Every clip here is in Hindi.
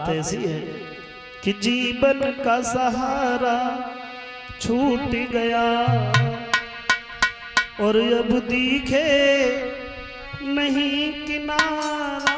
बात ऐसी है कि जीवन का सहारा छूट गया और अब दिखे नहीं किनारा।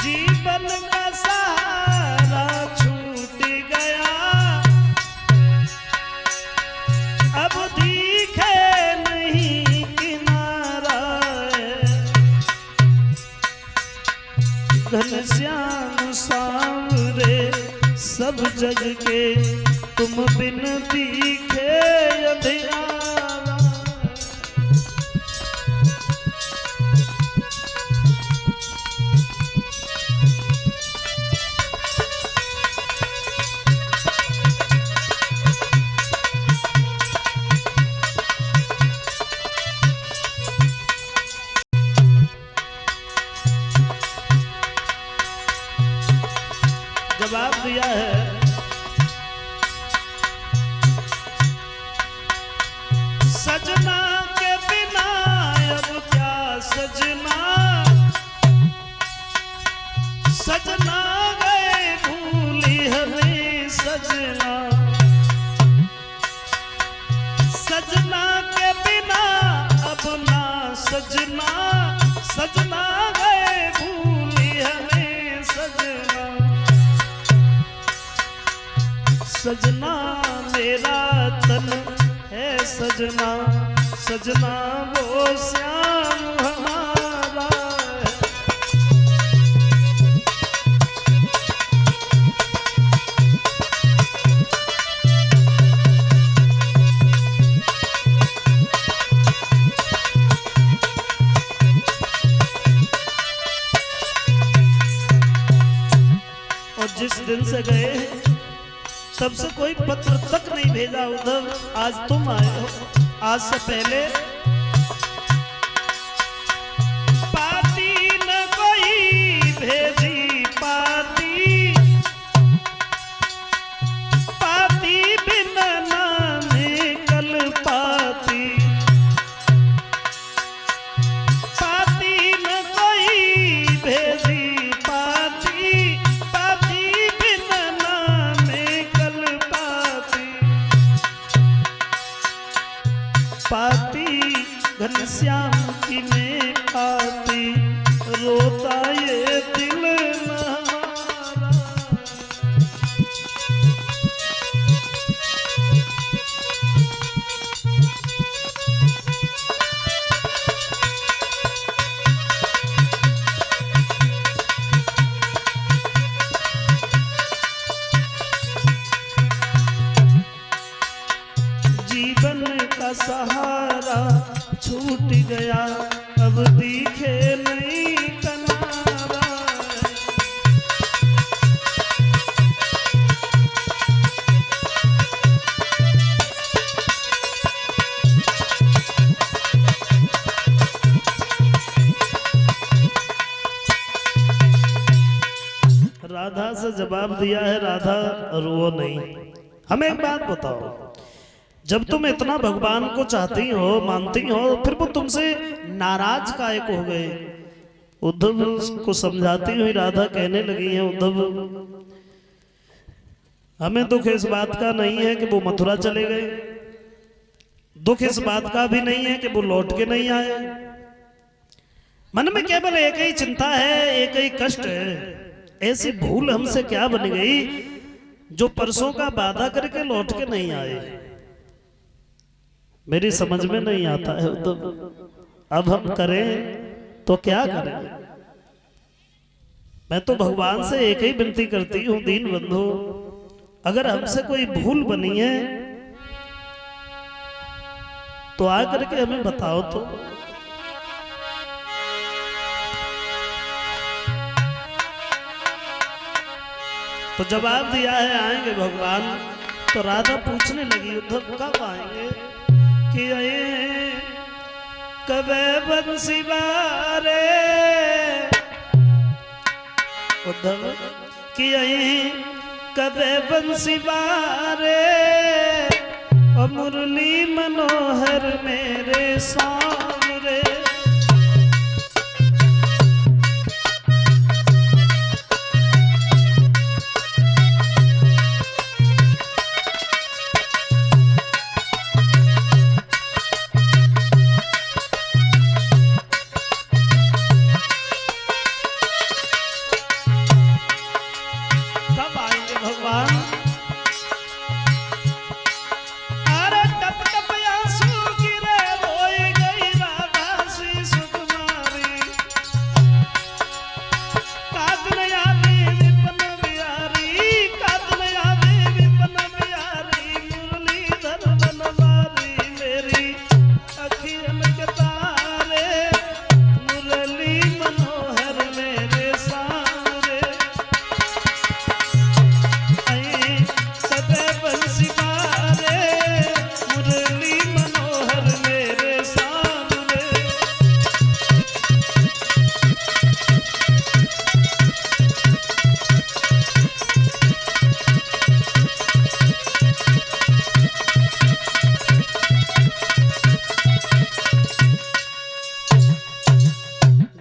जीवन का सहारा छूट गया अब दिखे नहीं किनारा। घनश्याम सांवरे सब जग के तुम बिन दिखे अंधियारा। जवाब दिया है सजना के बिना अब क्या सजना, सजना गए भूली हमें सजना। सजना के बिना अब ना सजना, सजना गए भूली हमें सजना। सजना मेरा तन है सजना, सजना वो श्याम हमारा है। और जिस दिन से गए तब से कोई पत्र तक नहीं भेजा उद्धव। आज तुम आए हो, आज से पहले पाती न कोई भेजी पाती, पाती बिन ना निकल पाती। पाती न कोई भेजी पाती, पाती बिन ना पाती। घनश्याम की में आती रोता ये दिल न हमारा। जीवन का सहारा छूट गया अब दिखे नहीं किनारा। राधा से जवाब दिया है राधा रो नहीं। हमें एक बात बताओ, जब तुम इतना भगवान को चाहती हो मानती हो फिर वो तुमसे नाराज काहे को हो गए? उद्धव को समझाती हुई राधा कहने लगी है उद्धव हमें दुख इस बात का नहीं है कि वो मथुरा चले गए, दुख इस बात का भी नहीं है कि वो लौट के नहीं आए। मन में केवल एक ही चिंता है, एक ही कष्ट है। ऐसी भूल हमसे क्या बन गई जो परसों का वादा करके लौट के नहीं आए? मेरी समझ में नहीं आता है तो अब हम करें तो क्या करें? मैं तो भगवान से एक ही विनती करती हूं, दीन बंधु अगर हमसे कोई भूल बनी है तो आ करके हमें बताओ। तो तो जवाब दिया है आएंगे भगवान। तो राधा पूछने लगी उद्धव कब आएंगे? कि आए कबे बंसी बारे। उद्धव कि आए कबे बंसी बारे और मुरली मनोहर मेरे सामने।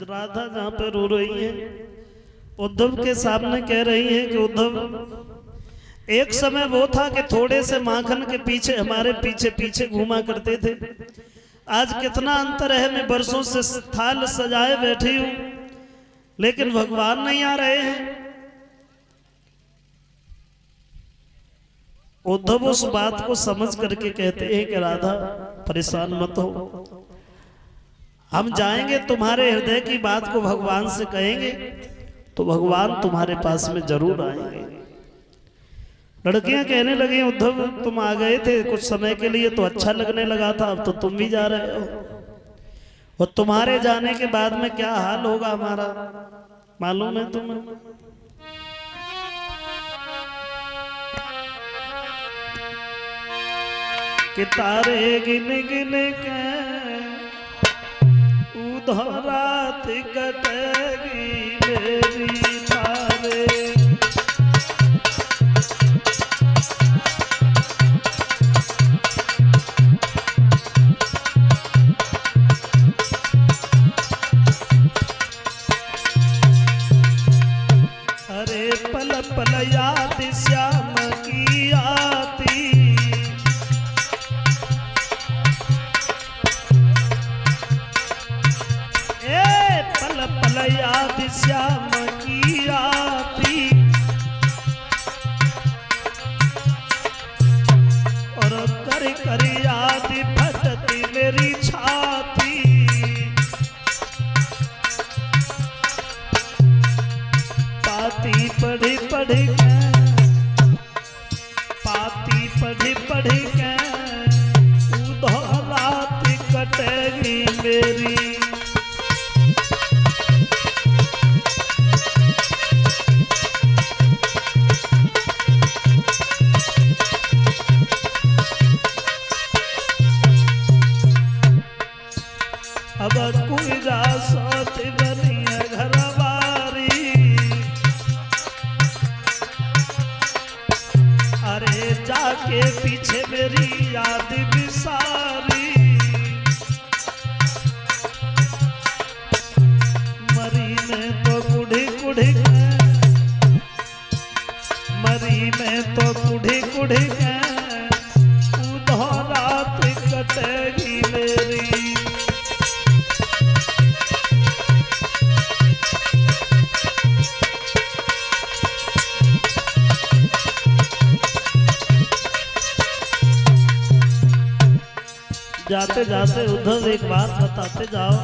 राधा जहां पे रो रही है उद्धव के सामने कह रही है कि उद्धव एक समय वो था कि थोड़े से माखन के पीछे हमारे पीछे पीछे घूमा करते थे। आज कितना अंतर है, मैं बरसों से थाल सजाए बैठी हूं लेकिन भगवान नहीं आ रहे हैं। उद्धव उस बात को समझ करके कहते हैं कि राधा परेशान मत हो, हम जाएंगे तुम्हारे हृदय की बात को भगवान से कहेंगे तो भगवान तुम्हारे पास में जरूर आएंगे। लड़कियां कहने लगी उद्धव तुम आ गए थे कुछ समय के लिए तो अच्छा लगने लगा था, अब तो तुम भी जा रहे हो और तुम्हारे जाने के बाद में क्या हाल होगा हमारा मालूम है तुम्हें? कि तारे गिन गिन के रात कटेगी मेरी तारे। अरे पल पल याद श्याम की आती। याद श्याम की आती और कर कर याद फटती मेरी छाती। पाती पढ़ी पढ़ी के पाती पढ़ी पढ़ी के उधर रात कटेगी मेरी। अब कोई जा सोत बनिया घरवारी। अरे जाके पीछे मेरी याद बिसारी। मरी में तो कुढ़ी कुढ़ी मरी में तो कुढ़ी कुढ़ी उधर रात कटेगी मेरी। जाते जाते उद्धव एक बात बताते जाओ।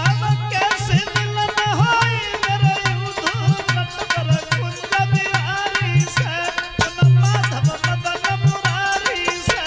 अब कैसे मिलन होई मेरे उद्धव नटवर कुंज बिहारी से माधव मदन मुरारी से।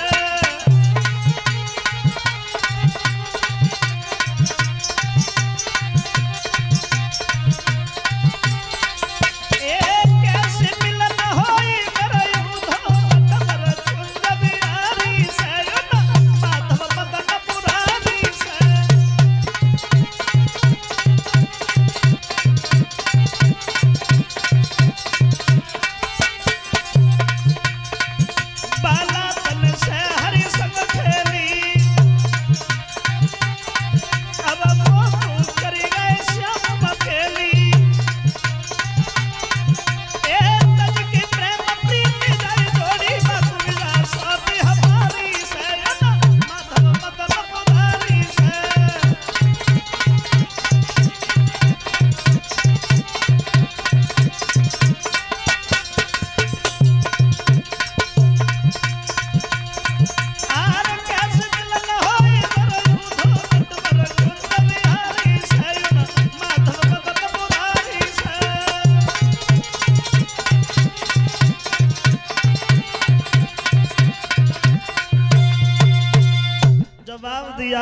जवाब दिया है।